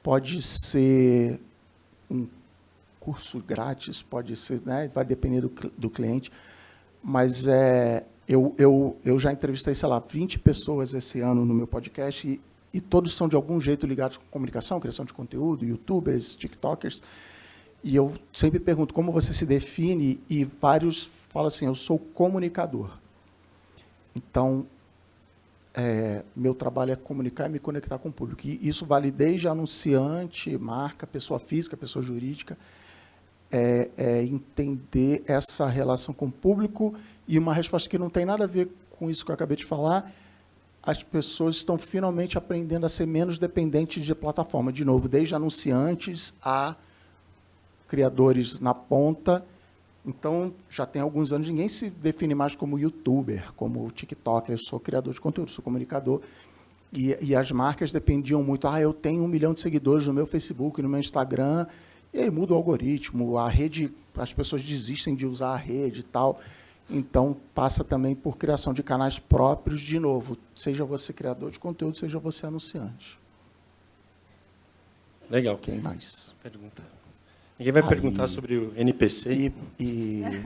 pode ser um curso grátis, pode ser, né, vai depender do cliente, mas eu já entrevistei, sei lá, 20 pessoas esse ano no meu podcast e todos são de algum jeito ligados com comunicação, criação de conteúdo, youtubers, tiktokers, e eu sempre pergunto como você se define, e vários falam assim, eu sou comunicador. Então, meu trabalho é comunicar e me conectar com o público. E isso vale desde anunciante, marca, pessoa física, pessoa jurídica, entender essa relação com o público. E uma resposta que não tem nada a ver com isso que eu acabei de falar, as pessoas estão finalmente aprendendo a ser menos dependentes de plataforma. De novo, desde anunciantes a criadores na ponta. Então, já tem alguns anos, ninguém se define mais como youtuber, como tiktoker. Eu sou criador de conteúdo, sou comunicador. E as marcas dependiam muito. Eu tenho 1 milhão de seguidores no meu Facebook, no meu Instagram, e aí muda o algoritmo, a rede, as pessoas desistem de usar a rede e tal. Então, passa também por criação de canais próprios, de novo, seja você criador de conteúdo, seja você anunciante. Legal. Quem mais? Pergunta. Ninguém vai perguntar sobre o NPC.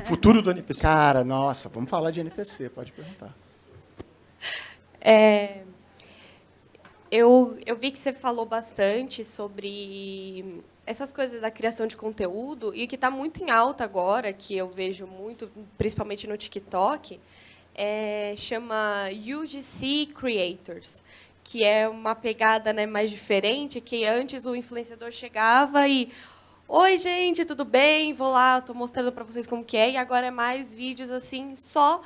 Futuro do NPC. Cara, nossa, vamos falar de NPC, pode perguntar. Eu vi que você falou bastante sobre essas coisas da criação de conteúdo, e que está muito em alta agora, que eu vejo muito, principalmente no TikTok, chama UGC Creators, que é uma pegada, né, mais diferente, que antes o influenciador chegava e... Oi, gente, tudo bem? Vou lá, estou mostrando para vocês como que é, e agora é mais vídeos assim, só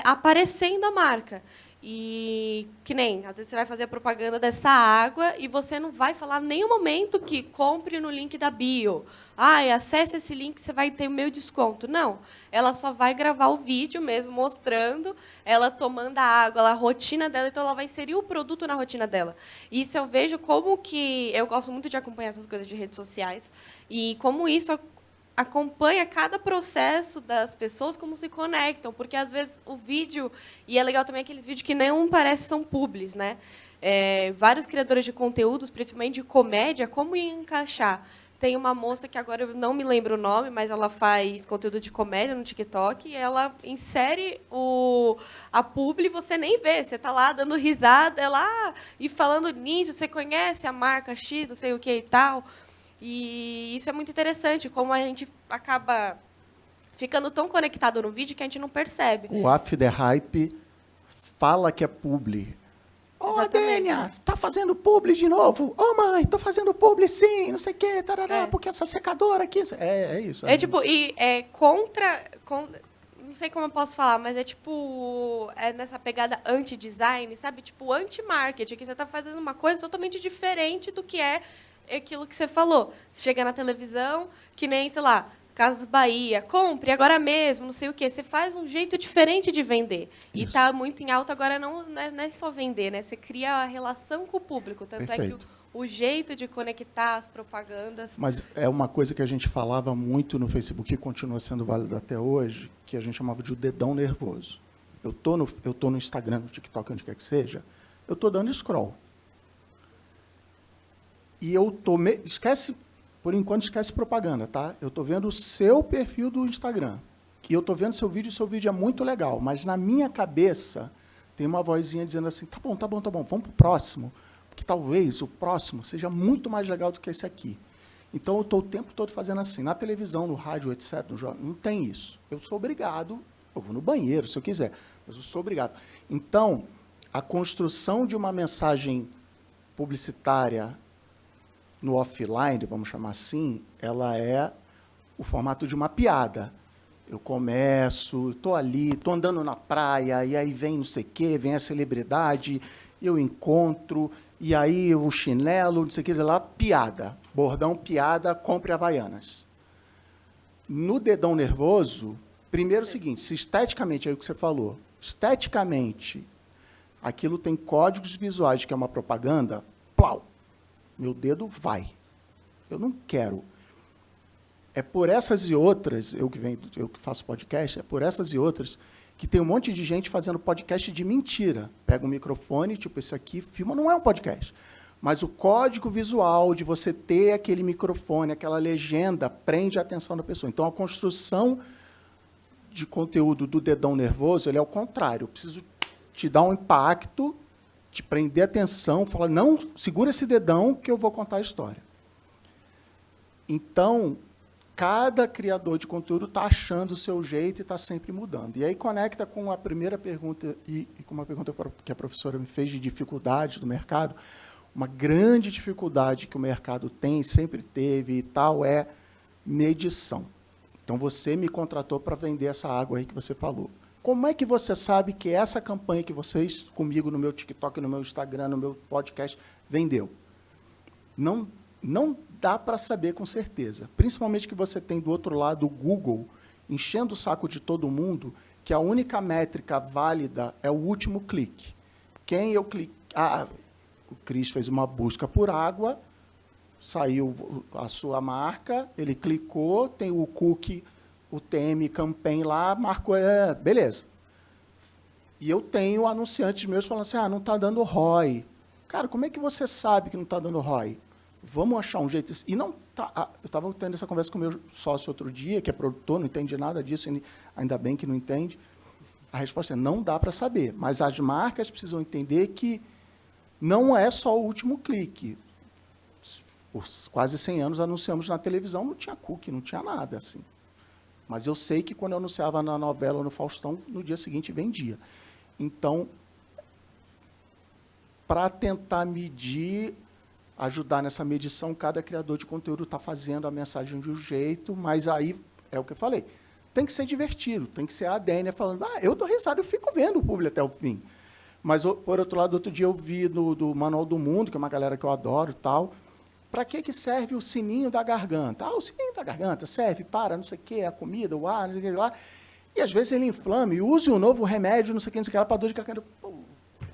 aparecendo a marca. E que nem, às vezes você vai fazer a propaganda dessa água e você não vai falar em nenhum momento que compre no link da bio. Acesse esse link, você vai ter o meu desconto. Não, ela só vai gravar o vídeo mesmo, mostrando ela tomando a água, a rotina dela, então ela vai inserir o produto na rotina dela. Isso eu vejo como que... Eu gosto muito de acompanhar essas coisas de redes sociais, e como isso acompanha cada processo das pessoas, como se conectam, porque às vezes o vídeo, e é legal também aqueles vídeos que nem parece são publis, né? Vários criadores de conteúdos, principalmente de comédia, como encaixar? Tem uma moça que agora eu não me lembro o nome, mas ela faz conteúdo de comédia no TikTok, e ela insere a publi e você nem vê, você está lá dando risada, e falando nisso, você conhece a marca X, não sei o que e tal. E isso é muito interessante, como a gente acaba ficando tão conectado no vídeo que a gente não percebe. O After Hype fala que é publi. Ô, Exatamente. Dênia, tá fazendo publi de novo? Ô, mãe, tô fazendo publi sim, não sei o quê, tarará, É. porque essa secadora aqui... É isso. É tipo, e é contra, não sei como eu posso falar, mas é tipo, é nessa pegada anti-design, sabe? Tipo, anti-marketing, que você está fazendo uma coisa totalmente diferente do que é aquilo que você falou. Você chega na televisão, que nem, sei lá, Casas Bahia, compre agora mesmo, não sei o quê. Você faz um jeito diferente de vender. E Isso. está muito em alta agora, não é só vender, né? Você cria a relação com o público. Tanto Perfeito. é que o jeito de conectar as propagandas... Mas é uma coisa que a gente falava muito no Facebook e continua sendo válido até hoje, que a gente chamava de o dedão nervoso. Eu tô no Instagram, no TikTok, onde quer que seja, eu tô dando scroll. E eu tô... Por enquanto, esquece propaganda, tá? Eu tô vendo o seu perfil do Instagram. E eu tô vendo seu vídeo é muito legal. Mas na minha cabeça tem uma vozinha dizendo assim, tá bom, vamos pro próximo. Porque talvez o próximo seja muito mais legal do que esse aqui. Então, eu estou o tempo todo fazendo assim. Na televisão, no rádio, etc., no jornal, não tem isso. Eu sou obrigado, eu vou no banheiro, se eu quiser, mas eu sou obrigado. Então, a construção de uma mensagem publicitária no offline, vamos chamar assim, ela é o formato de uma piada. Eu começo, estou ali, estou andando na praia, e aí vem não sei o quê, vem a celebridade, eu encontro, e aí o chinelo, não sei o que, sei lá, piada. Bordão, piada, compre Havaianas. No dedão nervoso, primeiro o seguinte, se esteticamente, é o que você falou, esteticamente, aquilo tem códigos visuais, que é uma propaganda, plau, meu dedo vai. Eu não quero. É por essas e outras, eu que faço podcast, é por essas e outras, que tem um monte de gente fazendo podcast de mentira. Pega um microfone, tipo esse aqui, filma, não é um podcast. Mas o código visual de você ter aquele microfone, aquela legenda, prende a atenção da pessoa. Então, a construção de conteúdo do dedão nervoso, ele é o contrário. Eu preciso te dar um impacto, te prender a atenção, falar, não, segura esse dedão que eu vou contar a história. Então, cada criador de conteúdo está achando o seu jeito e está sempre mudando. E aí conecta com a primeira pergunta e com uma pergunta que a professora me fez de dificuldade do mercado. Uma grande dificuldade que o mercado tem, sempre teve e tal, é medição. Então, você me contratou para vender essa água aí que você falou. Como é que você sabe que essa campanha que você fez comigo no meu TikTok, no meu Instagram, no meu podcast, vendeu? Não dá para saber com certeza. Principalmente que você tem do outro lado o Google enchendo o saco de todo mundo, que a única métrica válida é o último clique. Quem eu clique... o Cris fez uma busca por água, saiu a sua marca, ele clicou, tem o cookie, o TM Campaign lá, marcou, beleza. E eu tenho anunciantes meus falando assim, não está dando ROI. Cara, como é que você sabe que não está dando ROI? Vamos achar um jeito... E não tá, eu estava tendo essa conversa com o meu sócio outro dia, que é produtor, não entende nada disso, ainda bem que não entende. A resposta é, não dá para saber. Mas as marcas precisam entender que não é só o último clique. Por quase 100 anos anunciamos na televisão, não tinha cookie, não tinha nada assim. Mas eu sei que quando eu anunciava na novela ou no Faustão, no dia seguinte vendia. Então, para tentar medir, ajudar nessa medição, cada criador de conteúdo está fazendo a mensagem de um jeito, mas aí, é o que eu falei, tem que ser divertido, tem que ser a Dênia falando, eu dou risada, eu fico vendo o público até o fim. Mas, por outro lado, outro dia eu vi do Manual do Mundo, que é uma galera que eu adoro e tal, para que serve o sininho da garganta? O sininho da garganta serve para não sei o quê, a comida, o ar, não sei o que lá. E, às vezes, ele inflama e use um novo remédio, não sei o que lá, para dor de garganta.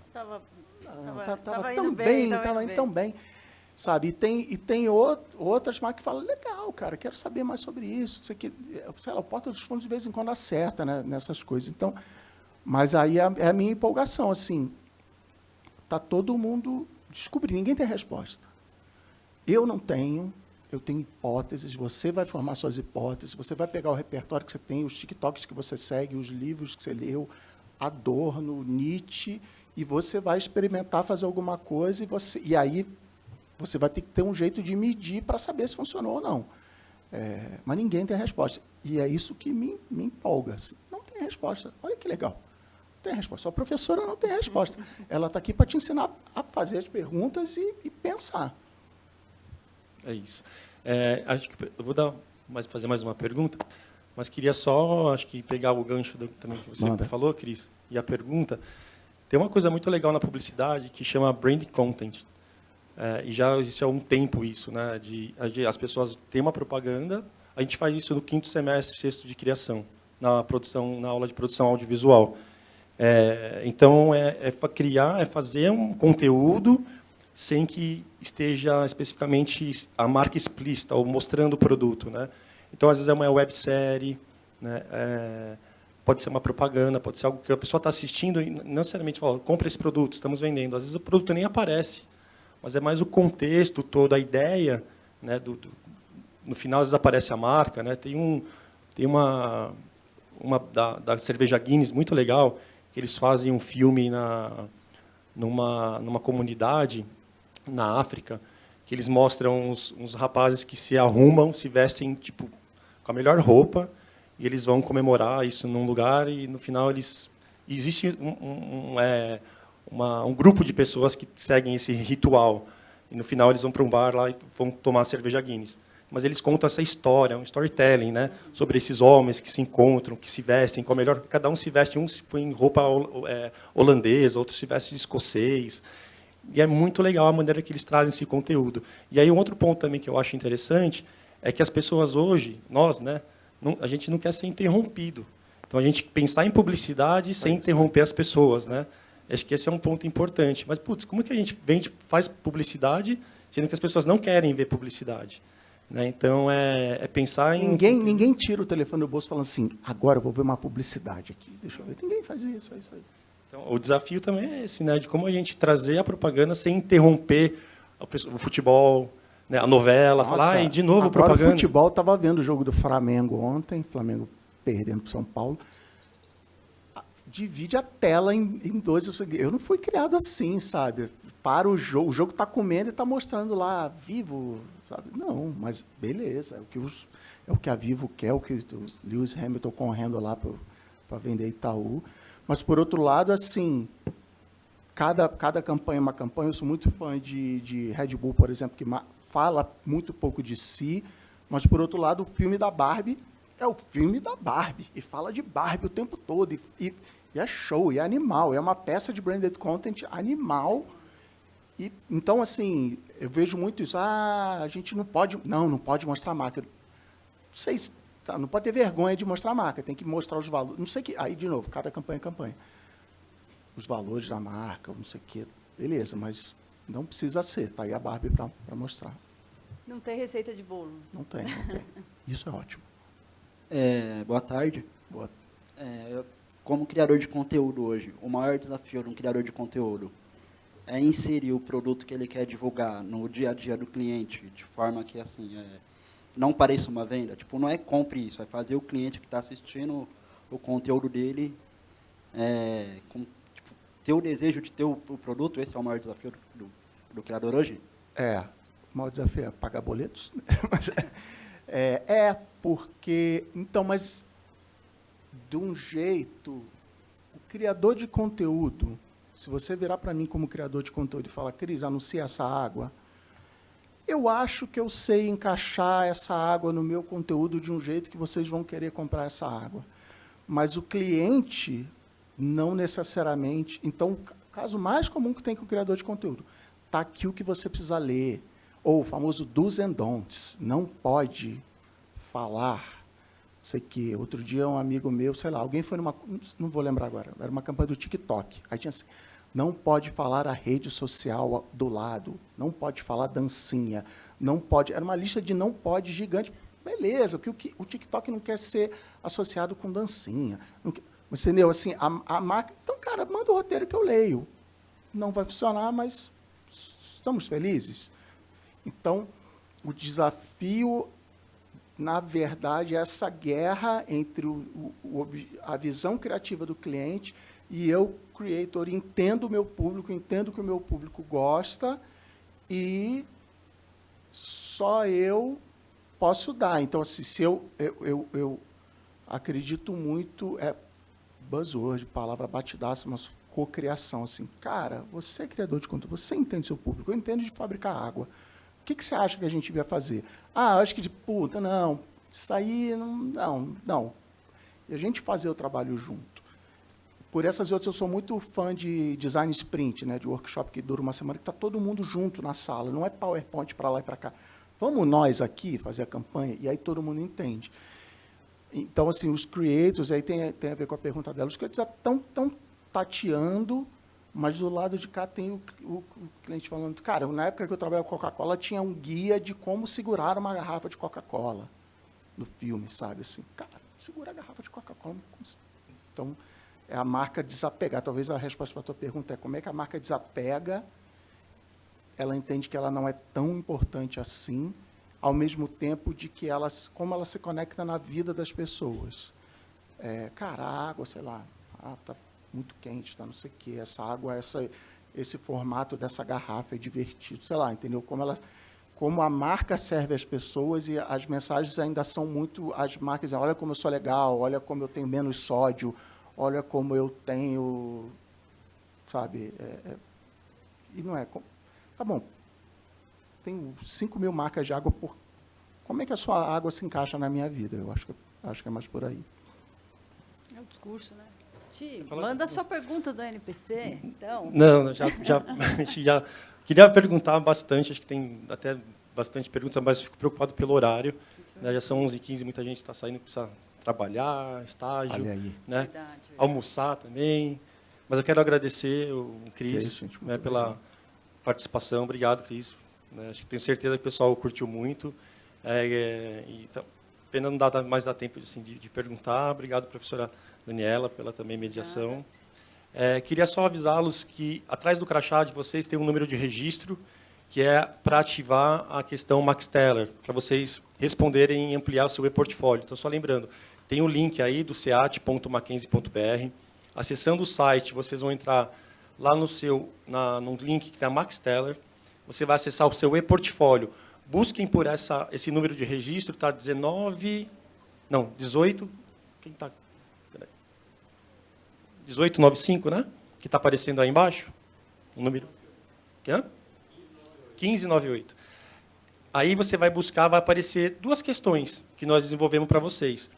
Estava indo tão bem. Sabe? E tem outras marcas que falam, legal, cara, quero saber mais sobre isso. Isso aqui, sei lá, a Porta dos Fundos, de vez em quando, acerta, né, nessas coisas. Então, mas aí é a minha empolgação, assim. Está todo mundo descobrindo, ninguém tem resposta. Eu não tenho, eu tenho hipóteses, você vai formar suas hipóteses, você vai pegar o repertório que você tem, os TikToks que você segue, os livros que você leu, Adorno, Nietzsche, e você vai experimentar fazer alguma coisa, e aí você vai ter que ter um jeito de medir para saber se funcionou ou não. Mas ninguém tem resposta. E é isso que me empolga. Assim. Não tem resposta. Olha que legal. tem resposta. A professora não tem resposta. Ela está aqui para te ensinar a fazer as perguntas e pensar. É isso. Acho que eu vou fazer mais uma pergunta, mas queria só, acho que pegar o gancho também que você falou, Cris, e a pergunta. Tem uma coisa muito legal na publicidade que chama brand content. E já existe há um tempo isso, né? As pessoas têm uma propaganda. A gente faz isso no 5º semestre, 6º de criação, na aula de produção audiovisual. Então, criar, fazer um conteúdo sem que esteja especificamente a marca explícita ou mostrando o produto, né? Então, às vezes é uma websérie, né? Pode ser uma propaganda, pode ser algo que a pessoa está assistindo e não necessariamente fala, compra esse produto, estamos vendendo. Às vezes o produto nem aparece, mas é mais o contexto todo, a ideia, né? No final, às vezes aparece a marca, né? Tem uma da cerveja Guinness muito legal, que eles fazem um filme numa comunidade na África, que eles mostram uns rapazes que se arrumam, se vestem tipo com a melhor roupa, e eles vão comemorar isso num lugar, e no final existe um grupo de pessoas que seguem esse ritual, e no final eles vão para um bar lá e vão tomar cerveja Guinness. Mas eles contam essa história, um storytelling, né, sobre esses homens que se encontram, que se vestem com a melhor... Cada um se veste, um se põe em roupa holandesa, outro se veste de escocês. E é muito legal a maneira que eles trazem esse conteúdo. E aí um outro ponto também que eu acho interessante é que as pessoas hoje, nós, né, a gente não quer ser interrompido. Então, a gente pensar em publicidade sem interromper as pessoas, né? Acho que esse é um ponto importante. Mas, putz, como é que a gente faz publicidade sendo que as pessoas não querem ver publicidade? Né? Então, pensar em... Ninguém tira o telefone do bolso falando assim, agora eu vou ver uma publicidade aqui. Deixa eu ver. Ninguém faz isso, é isso aí. Então, o desafio também é esse, né? De como a gente trazer a propaganda sem interromper o futebol, né? A novela, falar, de novo agora propaganda. O futebol, estava vendo o jogo do Flamengo ontem, Flamengo perdendo para o São Paulo. Divide a tela em dois. Eu não fui criado assim, sabe? Para o jogo está comendo e está mostrando lá, vivo, sabe? Não, mas beleza, é o que a Vivo quer, o que o Lewis Hamilton correndo lá para vender Itaú. Mas, por outro lado, assim, cada campanha é uma campanha. Eu sou muito fã de Red Bull, por exemplo, que fala muito pouco de si, mas, por outro lado, o filme da Barbie é o filme da Barbie, e fala de Barbie o tempo todo, e é show, e é animal, é uma peça de branded content animal. Então, assim, eu vejo muito isso, a gente não pode mostrar a marca. Não sei, não pode ter vergonha de mostrar a marca, tem que mostrar os valores, não sei que, aí, de novo, cada campanha é campanha. Os valores da marca, não sei o quê, beleza, mas não precisa ser, tá aí a Barbie para mostrar. Não tem receita de bolo. Não tem. Isso é ótimo. Boa tarde. Boa. Como criador de conteúdo hoje, o maior desafio de um criador de conteúdo é inserir o produto que ele quer divulgar no dia a dia do cliente, de forma que assim, não pareça uma venda. Tipo, não é compre isso, é fazer o cliente que está assistindo o conteúdo dele ter o desejo de ter o produto. Esse é o maior desafio do criador hoje? O maior desafio é pagar boletos. Mas porque... Então, mas, de um jeito, o criador de conteúdo, se você virar para mim como criador de conteúdo e falar, Cris, anuncia essa água, eu acho que eu sei encaixar essa água no meu conteúdo de um jeito que vocês vão querer comprar essa água. Mas o cliente, não necessariamente... Então, o caso mais comum que tem com o criador de conteúdo, está aqui o que você precisa ler, ou o famoso do's and don'ts, não pode falar, sei que, outro dia um amigo meu, sei lá, alguém foi não vou lembrar agora, era uma campanha do TikTok, aí tinha assim, não pode falar a rede social do lado, não pode falar dancinha, não pode, era uma lista de não pode gigante, beleza, porque o TikTok não quer ser associado com dancinha, você entendeu? Assim, a marca, então, cara, manda o roteiro que eu leio, não vai funcionar, mas estamos felizes? Então, o desafio, na verdade, é essa guerra entre a visão criativa do cliente e eu, creator, entendo o meu público, entendo que o meu público gosta e só eu posso dar. Então, assim, se eu acredito muito, buzzword, palavra batidaça, mas cocriação, assim. Cara, você é criador de conteúdo, você entende seu público, eu entendo de fabricar água. O que você acha que a gente devia fazer? Ah, acho que de puta, não, isso aí, não. E a gente fazer o trabalho junto. Por essas e outras, eu sou muito fã de design sprint, né, de workshop que dura uma semana, que está todo mundo junto na sala, não é PowerPoint para lá e para cá. Vamos nós aqui fazer a campanha, e aí todo mundo entende. Então, assim, os creators, aí tem a ver com a pergunta dela, os creators estão tateando, mas do lado de cá tem o cliente falando, cara, na época que eu trabalhava com Coca-Cola, tinha um guia de como segurar uma garrafa de Coca-Cola no filme, sabe? Assim, cara, segura a garrafa de Coca-Cola. Então, é a marca desapegar. Talvez a resposta para a tua pergunta é como é que a marca desapega, ela entende que ela não é tão importante assim, ao mesmo tempo de que como ela se conecta na vida das pessoas. Cara, a água, sei lá, está muito quente, está não sei o quê, essa água, esse formato dessa garrafa é divertido, sei lá, entendeu? Como a marca serve as pessoas e as mensagens ainda são muito, as marcas dizem, olha como eu sou legal, olha como eu tenho menos sódio, olha como eu tenho, sabe, e não é, tá bom, tenho 5.000 marcas de água, como é que a sua água se encaixa na minha vida? Eu acho que é mais por aí. É um discurso, né? Ti, manda a sua pergunta do NPC, então. Não, a gente já queria perguntar bastante, acho que tem até bastante perguntas, mas fico preocupado pelo horário. Né? Já são 11h15, muita gente está saindo, precisa trabalhar, estágio, né? Verdade. Almoçar também. Mas eu quero agradecer o Cris, né, pela participação. Obrigado, Cris. Acho que tenho certeza que o pessoal curtiu muito. E tá, pena não dar mais tempo assim, de perguntar. Obrigado, professora Daniela, pela também mediação. Queria só avisá-los que atrás do crachá de vocês tem um número de registro que é para ativar a questão MaxTeller, para vocês responderem e ampliar o seu e-portfólio. Então, só lembrando, tem o link aí do ceat.mackenzie.br. Acessando o site, vocês vão entrar lá no link que tem a MaxTeller. Você vai acessar o seu e-portfólio. Busquem por esse número de registro, está 18. Quem está? 1895, né? Que está aparecendo aí embaixo. O número. Quê? 1598. Aí você vai buscar, vai aparecer duas questões que nós desenvolvemos para vocês.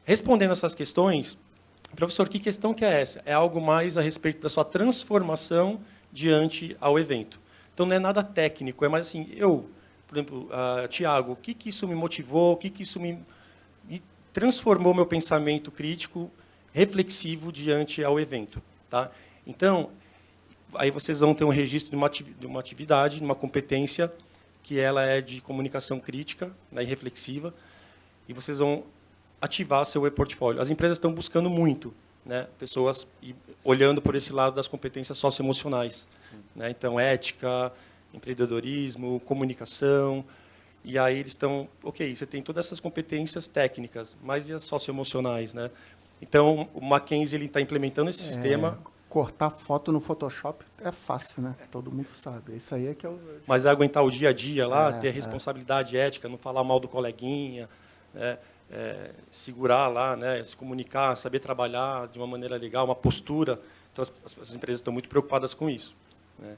Respondendo essas questões, professor, que questão que é essa? É algo mais a respeito da sua transformação diante ao evento. Então, não é nada técnico, é mais assim, por exemplo, Tiago, o que isso me motivou, o que isso me transformou meu pensamento crítico, reflexivo diante ao evento. Tá? Então, aí vocês vão ter um registro de uma atividade, de uma competência, que ela é de comunicação crítica, né, e reflexiva, e vocês vão ativar seu e-portfólio. As empresas estão buscando muito, né, pessoas olhando por esse lado das competências socioemocionais. Né, então, ética, empreendedorismo, comunicação, e aí eles estão, ok, você tem todas essas competências técnicas, mas e as socioemocionais? Né? Então, o Mackenzie está implementando esse sistema. Cortar foto no Photoshop é fácil, né? Todo mundo sabe. Isso aí é que é o... Mas é aguentar o dia a dia lá, ter responsabilidade ética, não falar mal do coleguinha, né? Segurar lá, né? Se comunicar, saber trabalhar de uma maneira legal, uma postura. Então, as empresas estão muito preocupadas com isso. Né?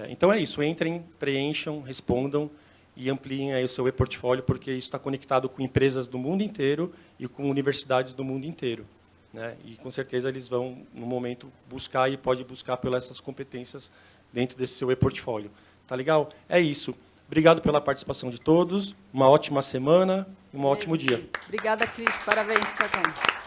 Então, é isso. Entrem, preencham, respondam e ampliem aí o seu e-portfólio, porque isso está conectado com empresas do mundo inteiro e com universidades do mundo inteiro. Né? E, com certeza, eles vão, no momento, buscar e pode buscar pelas essas competências dentro desse seu e-portfólio. Tá legal? É isso. Obrigado pela participação de todos. Uma ótima semana e um ótimo dia. Obrigada, Cris. Parabéns, Tchau.